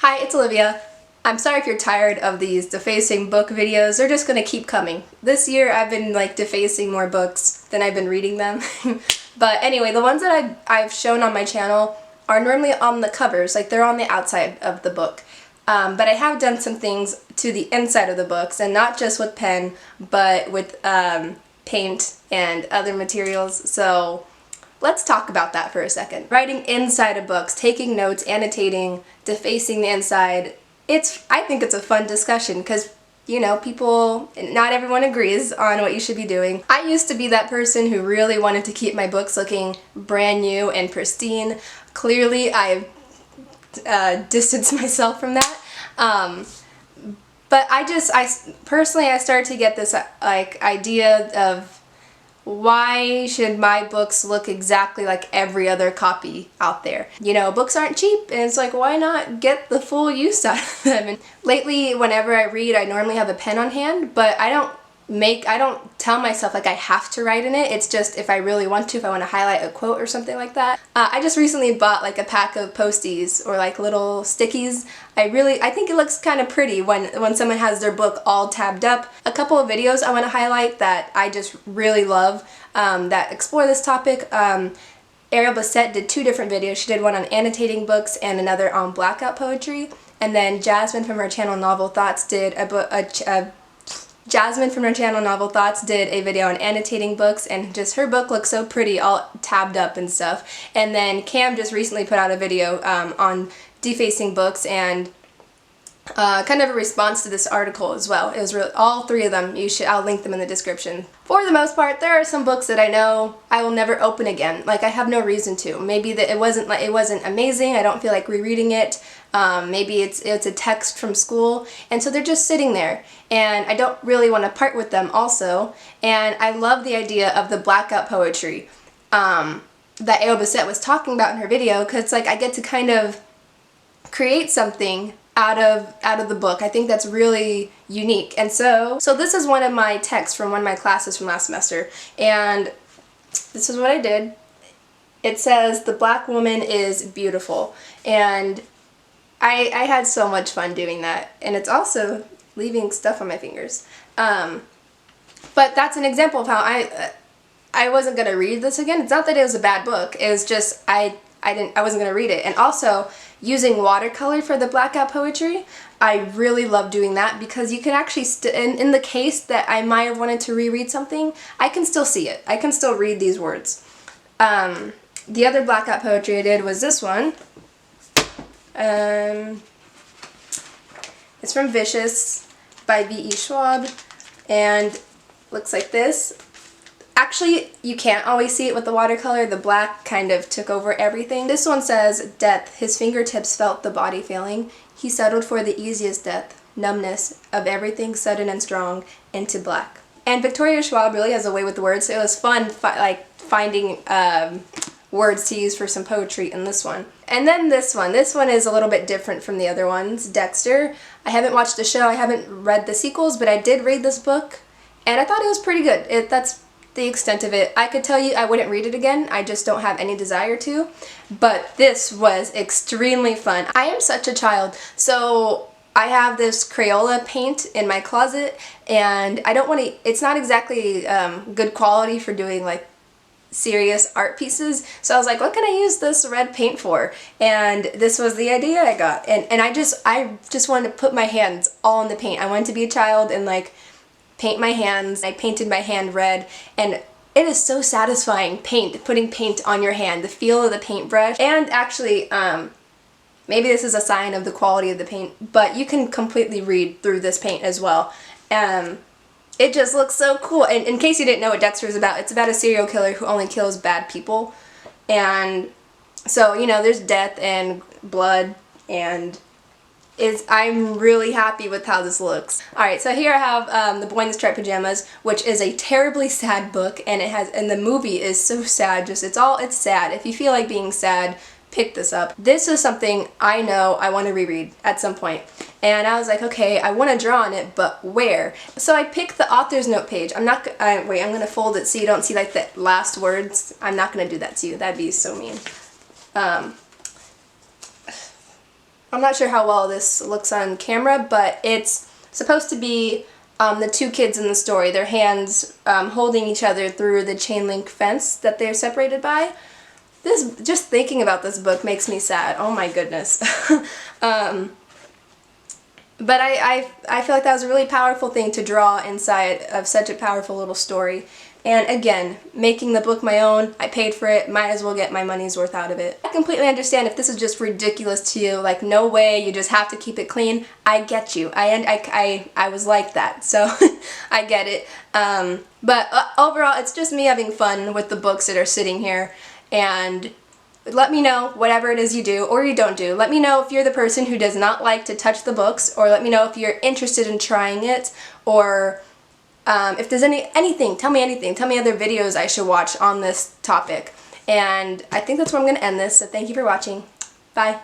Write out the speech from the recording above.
Hi, it's Olivia. I'm sorry if you're tired of these defacing book videos. They're just gonna keep coming. This year I've been defacing more books than I've been reading them. But anyway, the ones that I've shown on my channel are normally on the covers, they're on the outside of the book. But I have done some things to the inside of the books, and not just with pen, but with paint and other materials. So let's talk about that for a second. Writing inside of books, taking notes, annotating, defacing the inside. I think it's a fun discussion because, you know, not everyone agrees on what you should be doing. I used to be that person who really wanted to keep my books looking brand new and pristine. Clearly, I've distanced myself from that. But personally, I started to get this idea of, why should my books look exactly like every other copy out there? You know, books aren't cheap, and it's why not get the full use out of them? And lately, whenever I read, I normally have a pen on hand, but I don't tell myself I have to write in it. It's just if I really want to, if I want to highlight a quote or something like that. I just recently bought a pack of Posties or little stickies. I think it looks kind of pretty when someone has their book all tabbed up. A couple of videos I want to highlight that I just really love that explore this topic. Ariel Bissett did 2 different videos. She did one on annotating books and another on Blackout poetry. And then Jasmine from her channel Novel Thoughts did a video on annotating books, and just her book looks so pretty, all tabbed up and stuff. And then Cam just recently put out a video on defacing books, and kind of a response to this article as well. It was all 3 of them. I'll link them in the description. For the most part, there are some books that I know I will never open again. I have no reason to. Maybe that it wasn't amazing. I don't feel like rereading it. Maybe it's a text from school, and so they're just sitting there, and I don't really want to part with them also. And I love the idea of the Blackout poetry that Ariel Bissett was talking about in her video, because I get to kind of create something out of the book. I think that's really unique. And so this is one of my texts from one of my classes from last semester, and this is what I did. It says, "The black woman is beautiful," and I had so much fun doing that, and it's also leaving stuff on my fingers. But that's an example of how I wasn't gonna read this again. It's not that it was a bad book. It was just I wasn't gonna read it. And also, using watercolor for the Blackout poetry, I really love doing that, because you can actually in the case that I might have wanted to reread something, I can still see it. I can still read these words. The other Blackout poetry I did was this one. It's from Vicious by V.E. Schwab, and looks like this. Actually, you can't always see it with the watercolor. The black kind of took over everything. This one says, "Death, his fingertips felt the body failing. He settled for the easiest death, numbness of everything sudden and strong, into black." And Victoria Schwab really has a way with the words, so it was fun finding words to use for some poetry in this one. And then this one is a little bit different from the other ones, Dexter. I haven't watched the show, I haven't read the sequels, but I did read this book, and I thought it was pretty good. That's the extent of it. I could tell you I wouldn't read it again, I just don't have any desire to, but this was extremely fun. I am such a child, so I have this Crayola paint in my closet, and I don't want to, it's not exactly good quality for doing serious art pieces, so I was like, what can I use this red paint for? And this was the idea I got, and I just wanted to put my hands all in the paint. I wanted to be a child and paint my hands. I painted my hand red, and it is so satisfying putting paint on your hand, the feel of the paintbrush. And actually, maybe this is a sign of the quality of the paint, but you can completely read through this paint as well. It just looks so cool. And in case you didn't know what Dexter is about, it's about a serial killer who only kills bad people. And so, you know, there's death and blood, and I'm really happy with how this looks. Alright, so here I have The Boy in the Striped Pajamas, which is a terribly sad book, and the movie is so sad. It's sad. If you feel like being sad, pick this up. This is something I know I want to reread at some point. And I was like, okay, I want to draw on it, but where? So I picked the author's note page. I'm going to fold it so you don't see the last words. I'm not going to do that to you. That'd be so mean. I'm not sure how well this looks on camera, but it's supposed to be the two kids in the story, their hands holding each other through the chain link fence that they're separated by. Just thinking about this book makes me sad. Oh my goodness. But I feel like that was a really powerful thing to draw inside of such a powerful little story. And again, making the book my own, I paid for it, might as well get my money's worth out of it. I completely understand if this is just ridiculous to you, like no way, you just have to keep it clean. I get you. I was like that, so I get it. But overall, it's just me having fun with the books that are sitting here. And let me know whatever it is you do or you don't do. Let me know if you're the person who does not like to touch the books, or let me know if you're interested in trying it, or if there's anything, tell me anything. Tell me other videos I should watch on this topic. And I think that's where I'm going to end this, so thank you for watching. Bye.